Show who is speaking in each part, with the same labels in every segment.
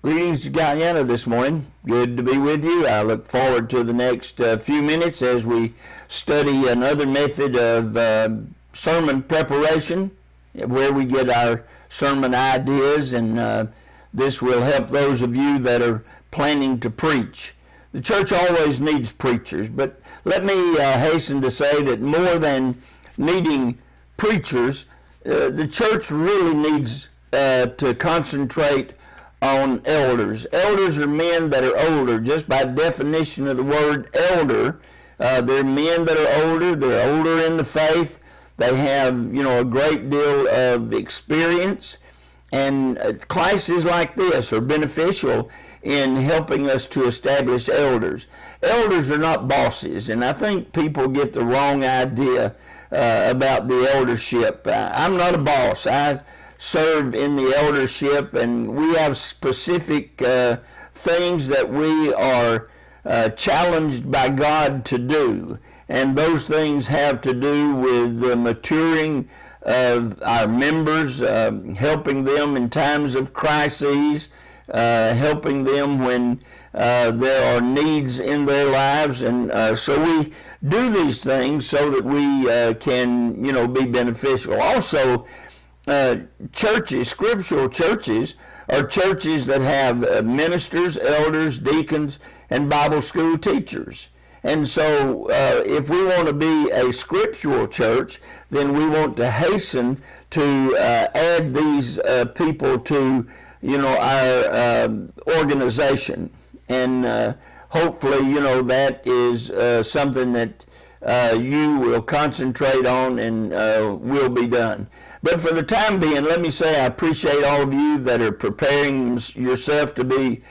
Speaker 1: Greetings to Guyana this morning. Good to be with you. I look forward to the next few minutes as we study another method of sermon preparation, where we get our sermon ideas, and this will help those of you that are planning to preach. The church always needs preachers, but let me hasten to say that more than needing preachers, the church really needs to concentrate on elders. Elders are men that are older. Just by definition of the word elder, they're men that are older. They're older in the faith. They have, a great deal of experience. And classes like this are beneficial in helping us to establish elders. Elders are not bosses, and I think people get the wrong idea about the eldership. I'm not a boss. I serve in the eldership, and we have specific things that we are challenged by God to do, and those things have to do with the maturing of our members, helping them in times of crises, helping them when there are needs in their lives, and so we do these things so that we can, be beneficial. Also, churches, scriptural churches, are churches that have ministers, elders, deacons, and Bible school teachers. And so if we want to be a scriptural church, then we want to hasten to add these people to, our organization. And hopefully, that is something that you will concentrate on and will be done. But for the time being, let me say I appreciate all of you that are preparing yourself to be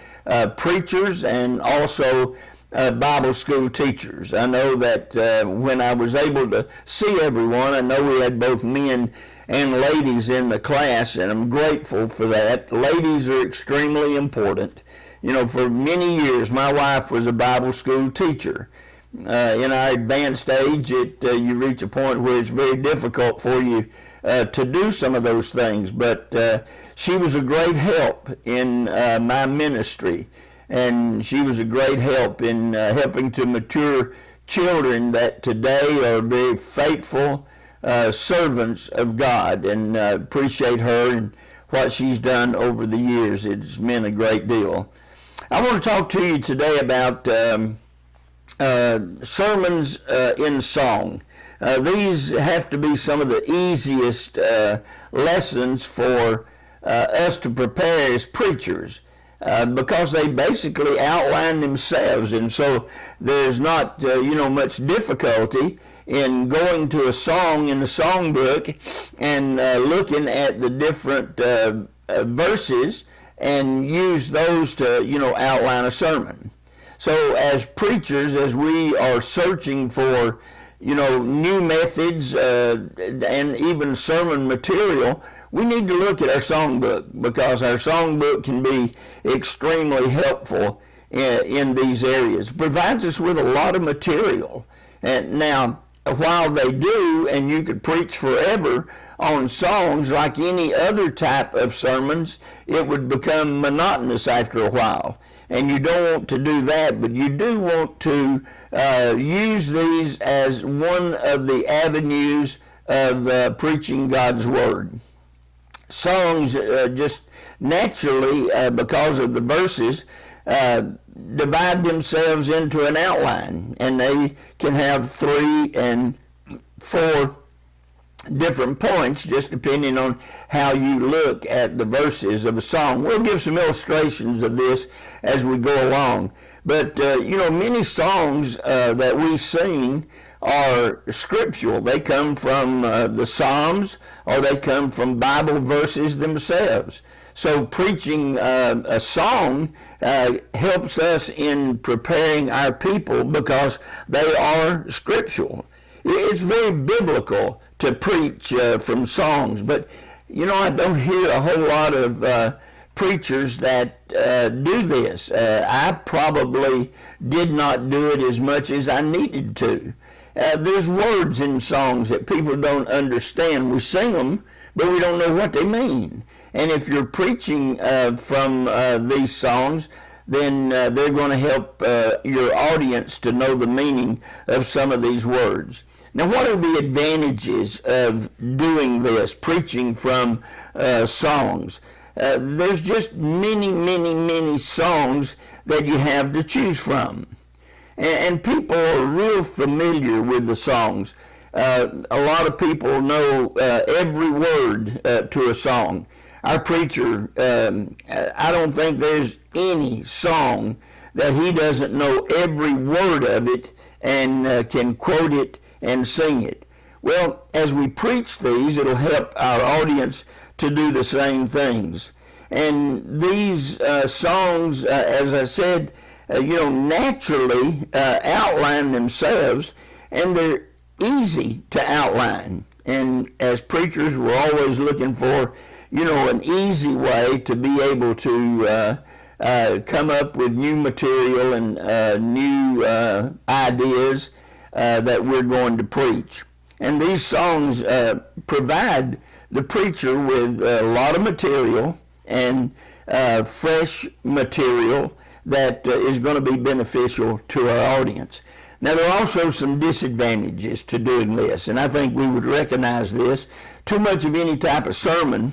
Speaker 1: preachers and also Bible school teachers. I know that when I was able to see everyone, I know we had both men and ladies in the class, and I'm grateful for that. Ladies are extremely important. For many years, my wife was a Bible school teacher. In our advanced age, you reach a point where it's very difficult for you to do some of those things, but she was a great help in my ministry, and she was a great help in helping to mature children that today are very faithful servants of God, and appreciate her and what she's done over the years. It's meant a great deal. I want to talk to you today about sermons in song. These have to be some of the easiest lessons for us to prepare as preachers because they basically outline themselves, and so there's not much difficulty in going to a song in the songbook and looking at the different verses and use those to outline a sermon. So as preachers, as we are searching for new methods and even sermon material, we need to look at our songbook, because our songbook can be extremely helpful in these areas. It provides us with a lot of material. And now, while they do, and you could preach forever on songs like any other type of sermons, it would become monotonous after a while. And you don't want to do that, but you do want to use these as one of the avenues of preaching God's Word. Songs just naturally, because of the verses, divide themselves into an outline, and they can have 3 and 4 different points, just depending on how you look at the verses of a song. We'll give some illustrations of this as we go along. But, many songs that we sing are scriptural. They come from the Psalms, or they come from Bible verses themselves. So preaching a song helps us in preparing our people because they are scriptural. It's very biblical to preach from songs, but I don't hear a whole lot of preachers that do this. I probably did not do it as much as I needed to. There's words in songs that people don't understand. We sing them, but we don't know what they mean. And if you're preaching from these songs, then they're going to help your audience to know the meaning of some of these words. Now, what are the advantages of doing this, preaching from songs? There's just many songs that you have to choose from. And people are real familiar with the songs. A lot of people know every word to a song. Our preacher, I don't think there's any song that he doesn't know every word of it and can quote it and sing it. Well, as we preach these, it'll help our audience to do the same things. And these songs, as I said, naturally outline themselves, and they're easy to outline. And as preachers, we're always looking for, an easy way to be able to come up with new material and new ideas that we're going to preach. And these songs provide the preacher with a lot of material and fresh material that is going to be beneficial to our audience. Now, there are also some disadvantages to doing this, and I think we would recognize this. Too much of any type of sermon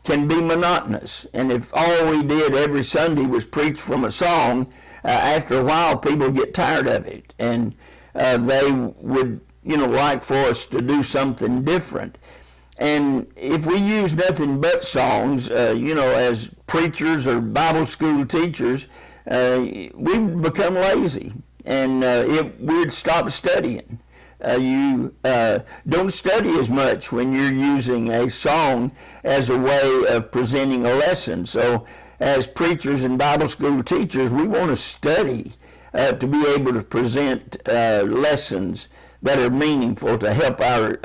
Speaker 1: can be monotonous, and if all we did every Sunday was preach from a song, after a while people get tired of it, and they would, like for us to do something different. And if we use nothing but songs, as preachers or Bible school teachers, we become lazy, and we'd stop studying. You don't study as much when you're using a song as a way of presenting a lesson. So as preachers and Bible school teachers, we want to study to be able to present lessons that are meaningful to help our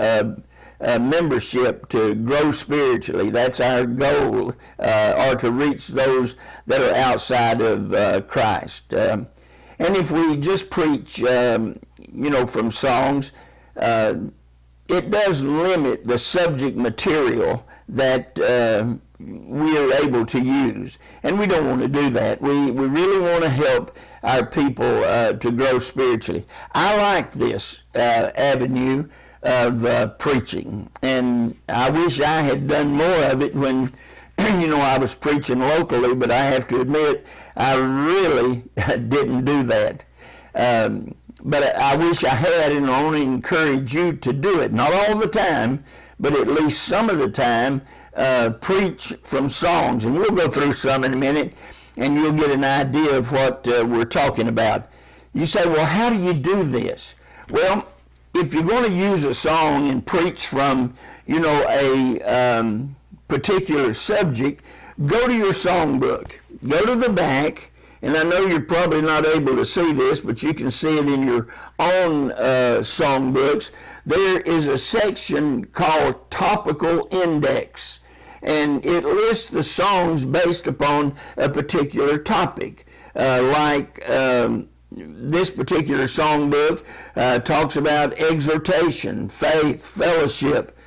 Speaker 1: membership to grow spiritually. That's our goal, or to reach those that are outside of Christ. And if we just preach, from songs, it does limit the subject material that we are able to use. And we don't want to do that. We really want to help our people to grow spiritually. I like this avenue of preaching, and I wish I had done more of it when I was preaching locally, but I have to admit I really didn't do that. But I wish I had, and I want to encourage you to do it. Not all the time, but at least some of the time, preach from songs. And we'll go through some in a minute, and you'll get an idea of what we're talking about. You say, well, how do you do this? Well, if you're going to use a song and preach from, a particular subject, go to your songbook. Go to the back, and I know you're probably not able to see this, but you can see it in your own songbooks. There is a section called Topical Index, and it lists the songs based upon a particular topic, this particular songbook talks about exhortation, faith, fellowship,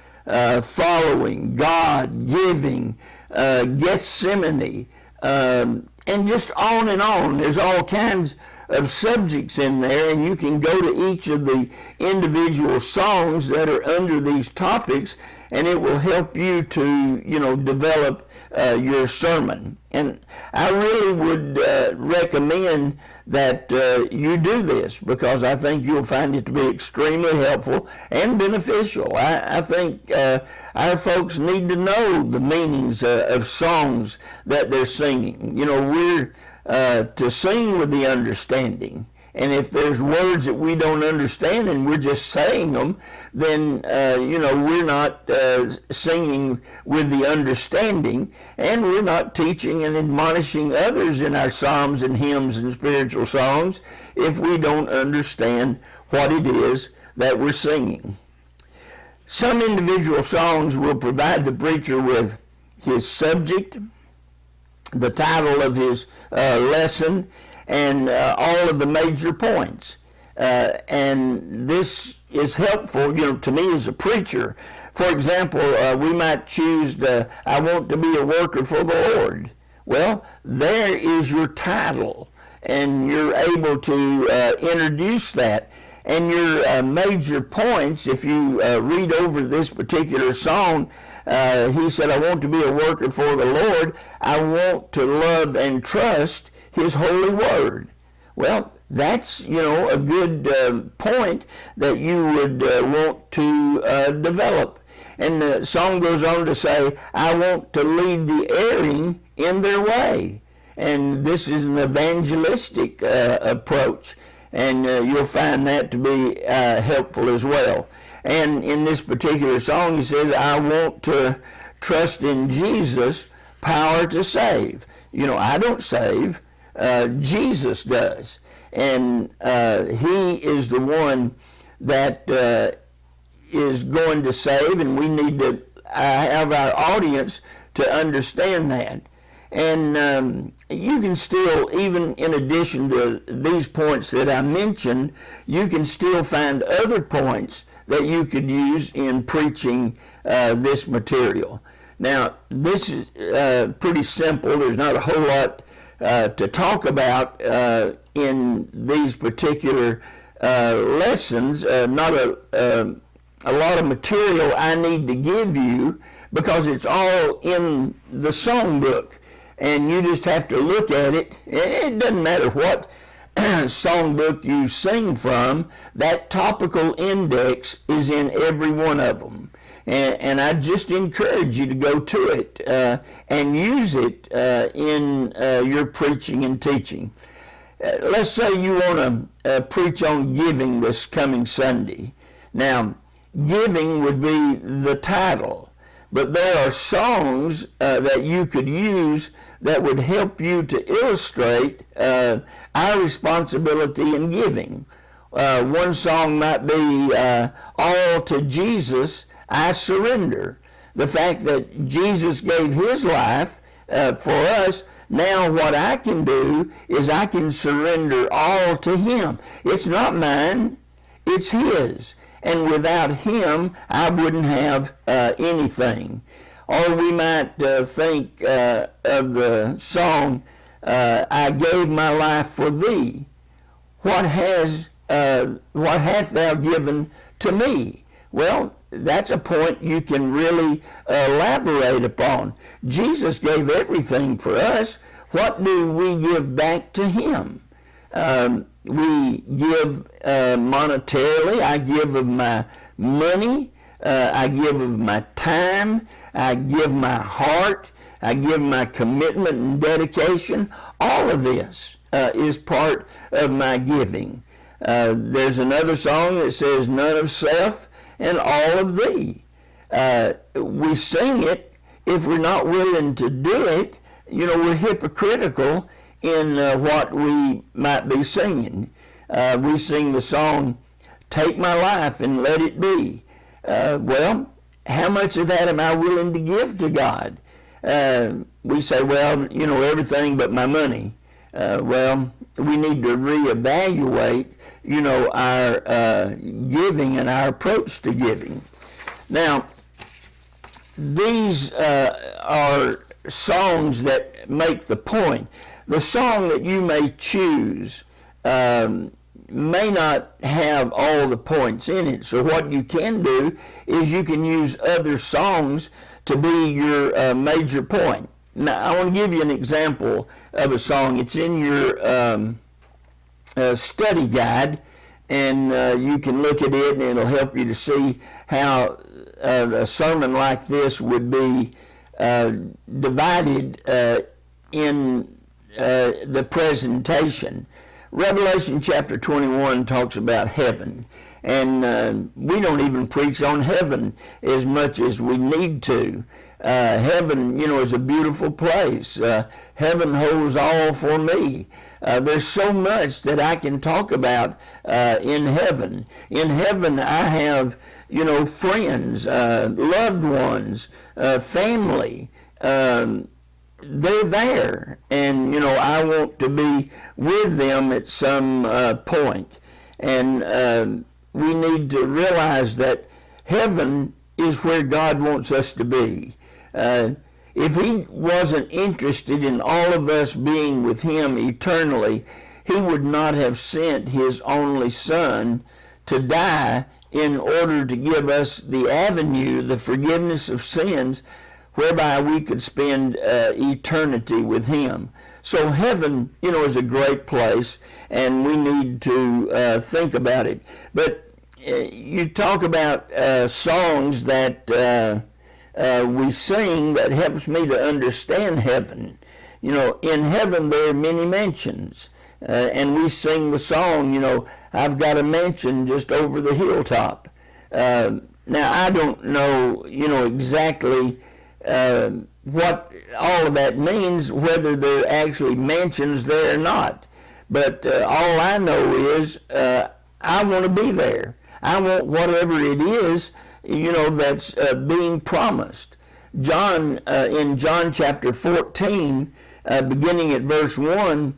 Speaker 1: following, God, giving, Gethsemane, and just on and on. There's all kinds of subjects in there, and you can go to each of the individual songs that are under these topics, and it will help you to, develop your sermon. And I really would recommend that you do this, because I think you'll find it to be extremely helpful and beneficial. I think our folks need to know the meanings of songs that they're singing. We're to sing with the understanding. And if there's words that we don't understand and we're just saying them, then, we're not singing with the understanding, and we're not teaching and admonishing others in our psalms and hymns and spiritual songs if we don't understand what it is that we're singing. Some individual songs will provide the preacher with his subject, the title of his lesson, and all of the major points. And this is helpful, to me as a preacher. For example, we might choose I want to be a worker for the Lord. Well, there is your title, and you're able to introduce that. And your major points, if you read over this particular song, he said, I want to be a worker for the Lord. I want to love and trust his holy word. Well, that's, a good point that you would want to develop. And the song goes on to say, I want to lead the erring in their way. And this is an evangelistic approach. And you'll find that to be helpful as well. And in this particular song, he says, I want to trust in Jesus' power to save. I don't save. Jesus does. And he is the one that is going to save, and we need to have our audience to understand that. And you can still, even in addition to these points that I mentioned, you can still find other points that you could use in preaching this material. Now, this is pretty simple. There's not a whole lot to talk about in these particular lessons. Not a lot of material I need to give you, because it's all in the songbook. And you just have to look at it. It doesn't matter what songbook you sing from, that topical index is in every one of them. And I just encourage you to go to it and use it in your preaching and teaching. Let's say you want to preach on giving this coming Sunday. Now, giving would be the title, but there are songs that you could use that would help you to illustrate our responsibility in giving. One song might be All to Jesus I Surrender. The fact that Jesus gave his life for us, now what I can do is I can surrender all to him. It's not mine, it's his. And without him, I wouldn't have anything. Or we might think of the song, I gave my life for thee. What hath thou given to me? Well, that's a point you can really elaborate upon. Jesus gave everything for us. What do we give back to him? We give monetarily. I give of my money. I give of my time. I give my heart. I give my commitment and dedication. All of this is part of my giving. There's another song that says, none of self and all of thee. We sing it. If we're not willing to do it, we're hypocritical in what we might be singing. We sing the song, take my life and let it be. Well, how much of that am I willing to give to God? We say, well, everything but my money. Well, we need to reevaluate, our giving and our approach to giving. Now, these are songs that make the point. The song that you may choose may not have all the points in it. So what you can do is you can use other songs to be your major point. Now, I want to give you an example of a song. It's in your study guide, and you can look at it, and it'll help you to see how a sermon like this would be divided in the presentation. Revelation chapter 21 talks about heaven, and we don't even preach on heaven as much as we need to. Heaven, is a beautiful place. Heaven holds all for me. There's so much that I can talk about in heaven. In heaven, I have, friends, loved ones, family. They're there, and I want to be with them at some point. And we need to realize that heaven is where God wants us to be. If he wasn't interested in all of us being with him eternally, he would not have sent his only son to die in order to give us the avenue, the forgiveness of sins, whereby we could spend eternity with him. So heaven, is a great place, and we need to think about it. But you talk about songs that we sing that helps me to understand heaven. In heaven there are many mansions. And we sing the song, I've got a mansion just over the hilltop. Now, I don't know, exactly what all of that means, whether there are actually mansions there or not. But all I know is I want to be there. I want whatever it is, that's being promised. John, in John chapter 14, beginning at verse 1,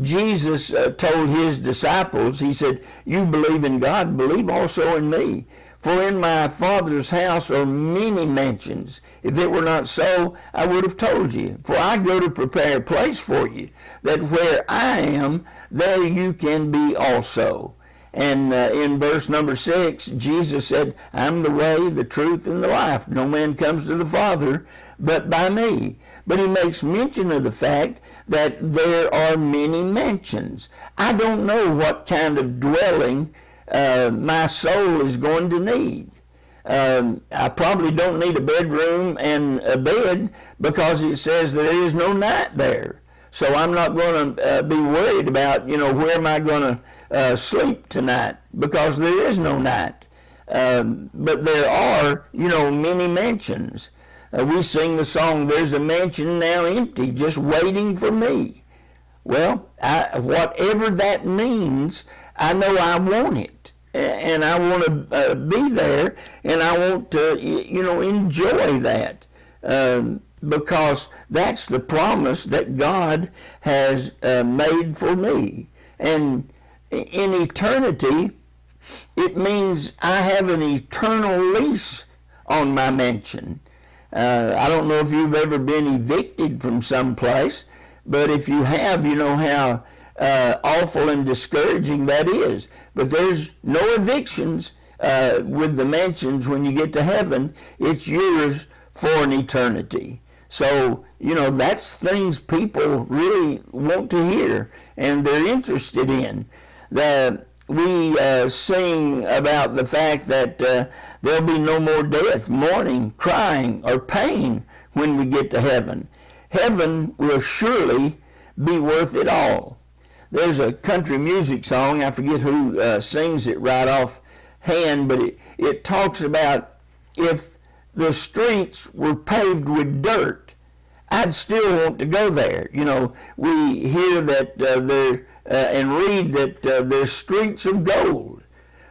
Speaker 1: Jesus told his disciples, he said, "You believe in God, believe also in me. For in my Father's house are many mansions. If it were not so, I would have told you. For I go to prepare a place for you, that where I am, there you can be also." And in verse number 6, Jesus said, "I'm the way, the truth, and the life. No man comes to the Father but by me." But he makes mention of the fact that there are many mansions. I don't know what kind of dwelling my soul is going to need. I probably don't need a bedroom and a bed, because it says there is no night there. So I'm not going to be worried about, where am I going to sleep tonight, because there is no night. But there are, many mansions. We sing the song, "There's a mansion now empty, just waiting for me." Well, whatever that means, I know I want it. And I want to be there, and I want to, enjoy that. Because that's the promise that God has made for me. And in eternity, it means I have an eternal lease on my mansion. I don't know if you've ever been evicted from some place, but if you have, you know how awful and discouraging that is. But there's no evictions with the mansions when you get to heaven. It's yours for an eternity. So, that's things people really want to hear and they're interested in. We sing about the fact that there'll be no more death, mourning, crying, or pain when we get to heaven. Heaven will surely be worth it all. There's a country music song, I forget who sings it right off hand, but it talks about, if the streets were paved with dirt, I'd still want to go there. We hear that and read that there's streets of gold.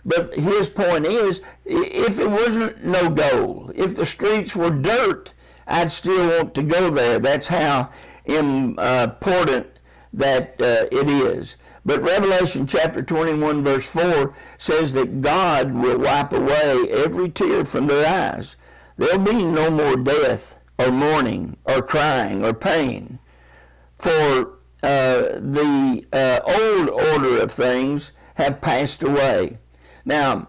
Speaker 1: But his point is, if it wasn't no gold, if the streets were dirt, I'd still want to go there. That's how important that it is. But Revelation chapter 21 verse 4 says that God will wipe away every tear from their eyes. There'll be no more death or mourning or crying or pain. For the old order of things have passed away. Now,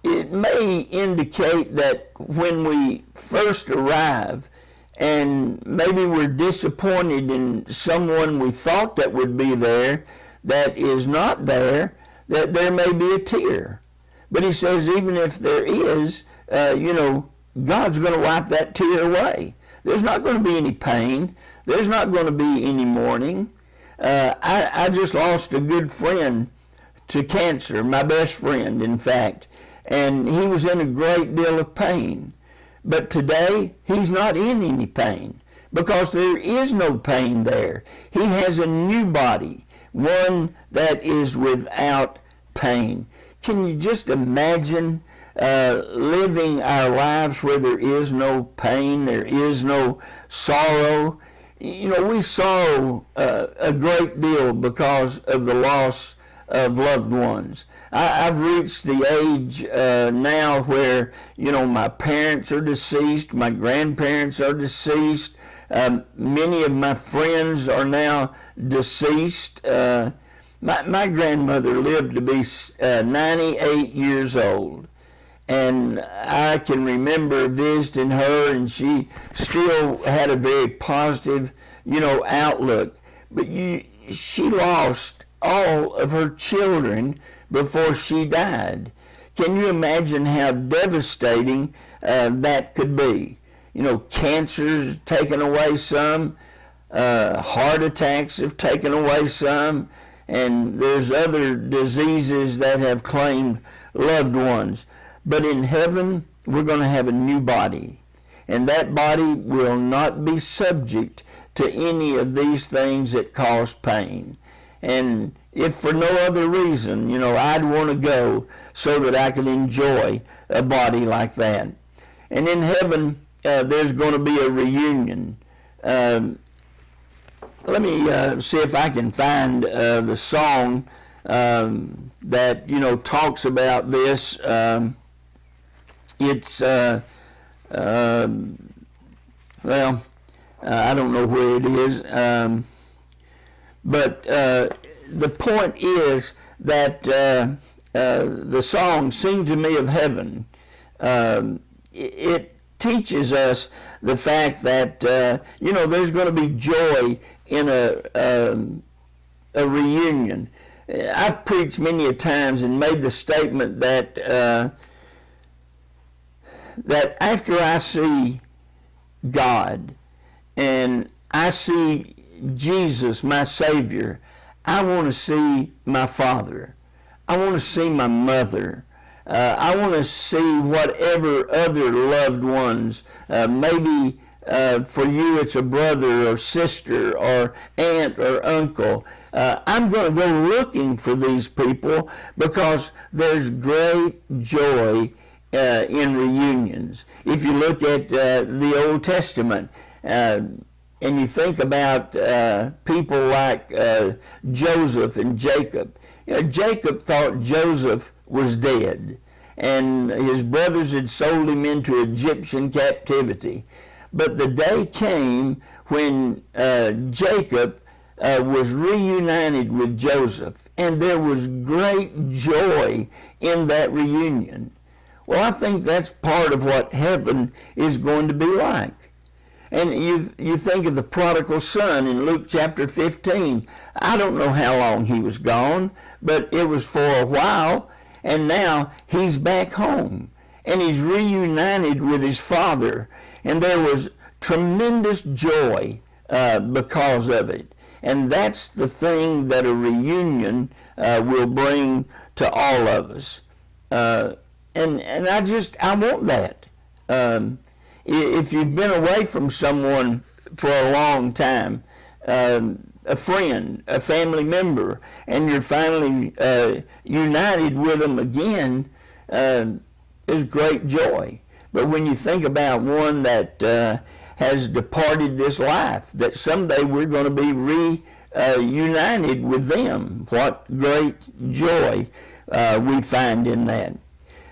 Speaker 1: it may indicate that when we first arrive and maybe we're disappointed in someone we thought that would be there that is not there, that there may be a tear. But he says even if there is, God's going to wipe that tear away. There's not going to be any pain. There's not going to be any mourning. I just lost a good friend to cancer, my best friend, in fact, and he was in a great deal of pain. But today, he's not in any pain because there is no pain there. He has a new body, one that is without pain. Can you just imagine living our lives where there is no pain, there is no sorrow? We sorrow a great deal because of the loss of loved ones. I've reached the age now where, my parents are deceased, my grandparents are deceased, many of my friends are now deceased. My grandmother lived to be 98 years old. And I can remember visiting her, and she still had a very positive, outlook. But she lost all of her children before she died. Can you imagine how devastating that could be? Cancer's taken away some, heart attacks have taken away some, and there's other diseases that have claimed loved ones. But in heaven, we're going to have a new body. And that body will not be subject to any of these things that cause pain. And if for no other reason, I'd want to go so that I can enjoy a body like that. And in heaven, there's going to be a reunion. Let me see if I can find the song that, talks about this. It's, I don't know where it is, but the point is that the song "Sing to Me of Heaven," it teaches us the fact that there's going to be joy in a reunion. I've preached many a times and made the statement that after I see God and I see Jesus, my Savior, I want to see my Father. I want to see my mother. I want to see whatever other loved ones, maybe for you it's a brother or sister or aunt or uncle. I'm going to go looking for these people because there's great joy in reunions. If you look at the Old Testament and you think about people like Joseph and Jacob, Jacob thought Joseph was dead, and his brothers had sold him into Egyptian captivity. But the day came when Jacob was reunited with Joseph, and there was great joy in that reunion. Well, I think that's part of what heaven is going to be like. And you think of the prodigal son in Luke chapter 15. I don't know how long he was gone, but it was for a while, and now he's back home. And he's reunited with his father, and there was tremendous joy because of it. And that's the thing that a reunion will bring to all of us. And I want that. If you've been away from someone for a long time, a friend, a family member, and you're finally united with them again, there's great joy. But when you think about one that has departed this life, that someday we're going to be reunited with them, what great joy we find in that.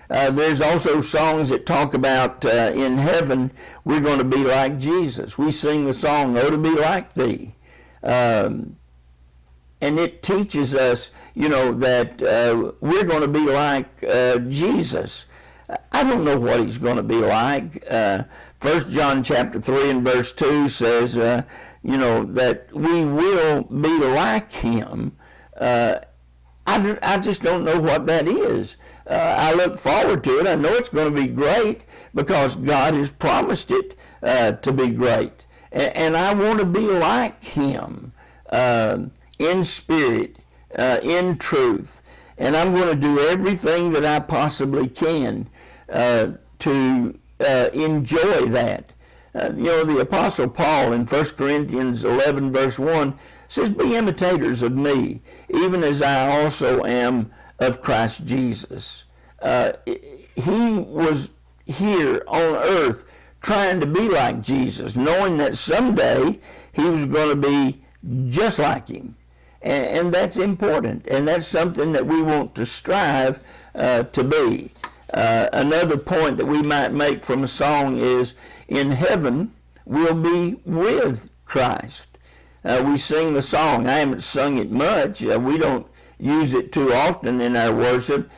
Speaker 1: There's also songs that talk about in heaven we're going to be like Jesus. We sing the song, "Oh, to be like thee." And it teaches us, that we're going to be like Jesus. I don't know what he's going to be like. 1 John chapter 3 and verse 2 says, that we will be like him. I just don't know what that is. I look forward to it. I know it's going to be great because God has promised it to be great. And I want to be like him in spirit, in truth. And I'm going to do everything that I possibly can to enjoy that. The Apostle Paul in 1 Corinthians 11 verse 1 says, "Be imitators of me, even as I also am of Christ Jesus." He was here on earth trying to be like Jesus, knowing that someday he was going to be just like him. And that's important, and that's something that we want to strive to be. Another point that we might make from a song is, in heaven we'll be with Christ. We sing the song. I haven't sung it much. We don't use it too often in our worship.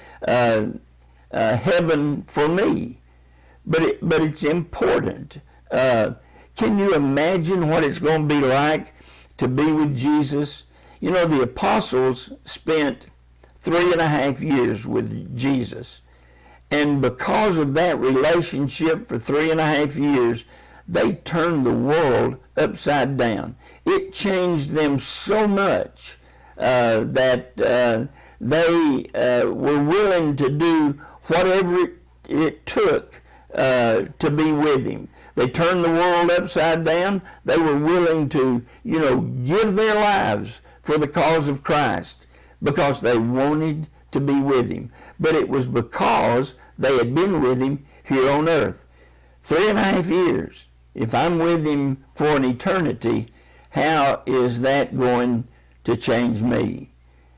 Speaker 1: Heaven for me. But it's important. Can you imagine what it's going to be like to be with Jesus? You know, the apostles spent 3.5 years with Jesus. And because of that relationship for 3.5 years, they turned the world upside down. It changed them so much that they were willing to do whatever it took to be with him. They turned the world upside down. They were willing to, give their lives for the cause of Christ because they wanted to be with him. But it was because they had been with him here on earth. 3.5 years. If I'm with him for an eternity, how is that going to change me?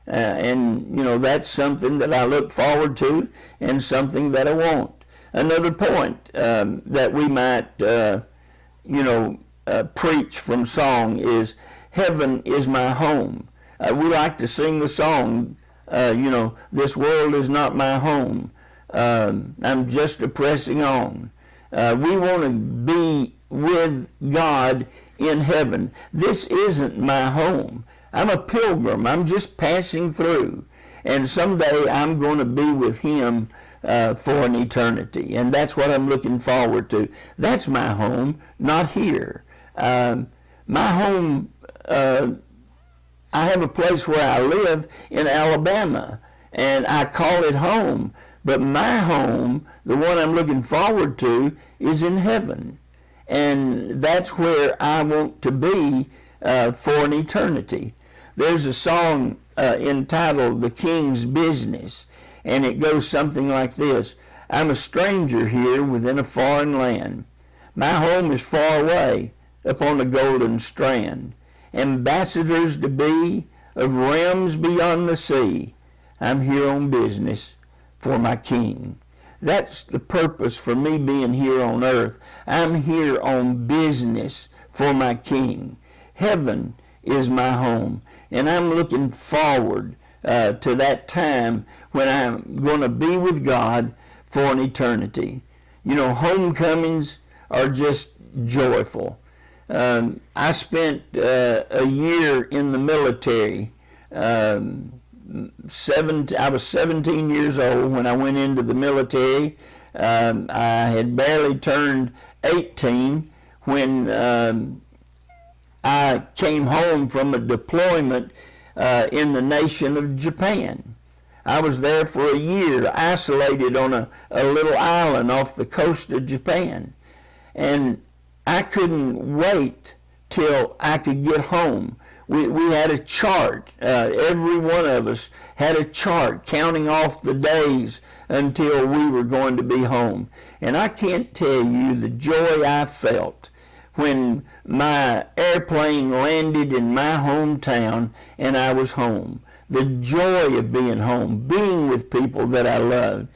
Speaker 1: And that's something that I look forward to and something that I want. Another point that we might, preach from song is, heaven is my home. We like to sing the song, this world is not my home. I'm just pressing on. We want to be with God in heaven. This isn't my home. I'm a pilgrim. I'm just passing through. And someday I'm going to be with him for an eternity. And that's what I'm looking forward to. That's my home, not here. My home, I have a place where I live in Alabama, and I call it home. But my home, the one I'm looking forward to, is in heaven. And that's where I want to be for an eternity. There's a song entitled The King's Business, and it goes something like this. I'm a stranger here within a foreign land. My home is far away upon the golden strand. Ambassadors to be of realms beyond the sea. I'm here on business for my King. That's the purpose for me being here on earth. I'm here on business for my King. Heaven is my home, and I'm looking forward to that time when I'm going to be with God for an eternity. Homecomings are just joyful. I spent a year in the military. I was 17 years old when I went into the military. I had barely turned 18 when I came home from a deployment in the nation of Japan. I was there for a year, isolated on a little island off the coast of Japan. And I couldn't wait till I could get home. We had a chart. Every one of us had a chart counting off the days until we were going to be home. And I can't tell you the joy I felt when my airplane landed in my hometown and I was home. The joy of being home, being with people that I loved.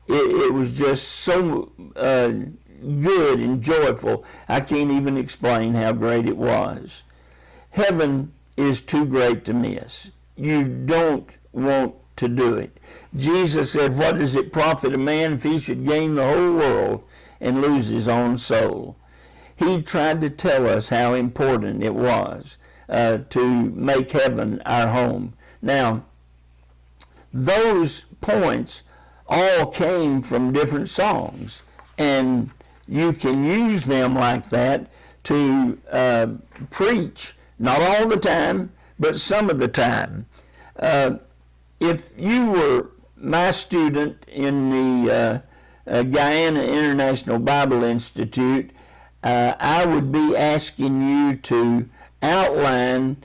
Speaker 1: It was just so good and joyful. I can't even explain how great it was. Heaven is too great to miss. You don't want to do it. Jesus said, what does it profit a man if he should gain the whole world and lose his own soul? He tried to tell us how important it was to make heaven our home. Now, those points all came from different songs, and you can use them like that to preach, not all the time, but some of the time. If you were my student in the Guyana International Bible Institute, I would be asking you to outline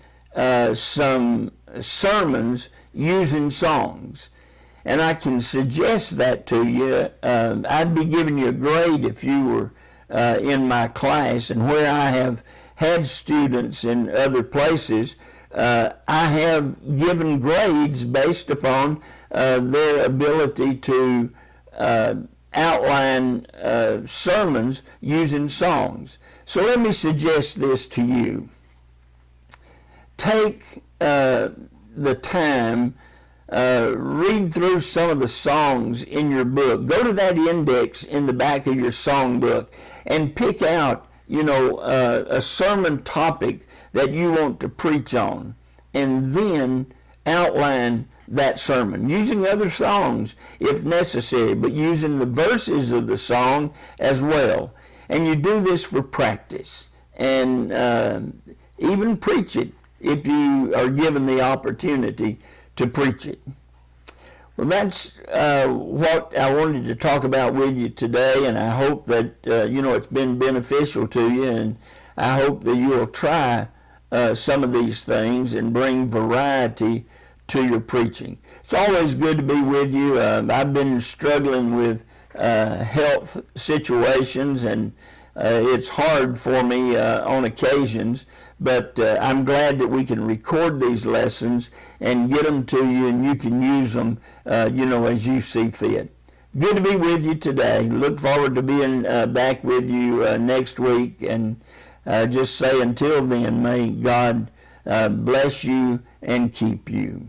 Speaker 1: some sermons using songs. And I can suggest that to you. I'd be giving you a grade if you were in my class, and where I have had students in other places, I have given grades based upon their ability to outline sermons using songs. So let me suggest this to you. Take the time, read through some of the songs in your book. Go to that index in the back of your song book and pick out, a sermon topic that you want to preach on, and then outline that sermon using other songs if necessary, but using the verses of the song as well. And you do this for practice, and even preach it if you are given the opportunity to preach it. Well, that's what I wanted to talk about with you today, and I hope that it's been beneficial to you, and I hope that you'll try some of these things and bring variety to your preaching. It's always good to be with you. I've been struggling with health situations, and it's hard for me on occasions, but I'm glad that we can record these lessons and get them to you, and you can use them, as you see fit. Good to be with you today. Look forward to being back with you next week, and just say until then, may God bless you and keep you.